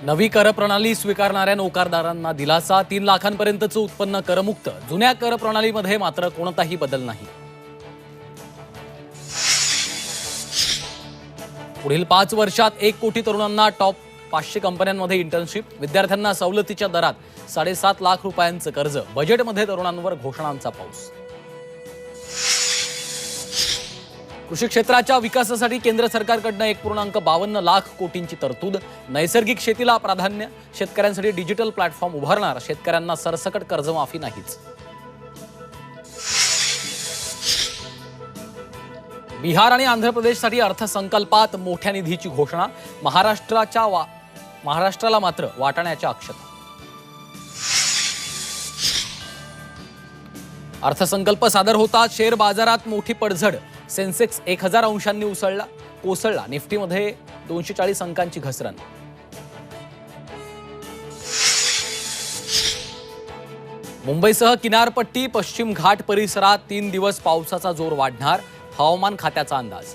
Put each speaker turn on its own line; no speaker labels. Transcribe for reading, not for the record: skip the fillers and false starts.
नवी कर प्रणाली स्वीकारणाऱ्या नोकरदारांना दिलासा, 3 लाखांपर्यंतचं उत्पन्न करमुक्त. जुन्या कर प्रणालीमध्ये मात्र कोणताही बदल नाही. पुढील 5 वर्षात 1 कोटी तरुणांना टॉप 500 कंपन्यांमध्ये इंटर्नशिप. विद्यार्थ्यांना सवलतीच्या दरात 7.5 लाख रुपयांचं कर्ज. बजेटमध्ये तरुणांवर घोषणांचा पाऊस. कृषी क्षेत्राच्या विकासासाठी केंद्र सरकारकडून 1.52 लाख कोटींची तरतूद. नैसर्गिक शेतीला प्राधान्य. शेतकऱ्यांसाठी डिजिटल प्लॅटफॉर्म उभारणार. शेतकऱ्यांना सरसकट कर्जमाफी नाहीच. बिहार आणि आंध्र प्रदेशसाठी अर्थसंकल्पात मोठ्या निधीची घोषणा. महाराष्ट्राला मात्र वाटण्याच्या अक्षता. अर्थसंकल्प सादर होताच शेअर बाजारात मोठी पडझड. सेन्सेक्स 1000 अंशांनी कोसळला. निफ्टीमध्ये 240 अंकांची घसरण. मुंबईसह किनारपट्टी, पश्चिम घाट परिसरात 3 दिवस पावसाचा जोर वाढणार. हवामान खात्याचा अंदाज.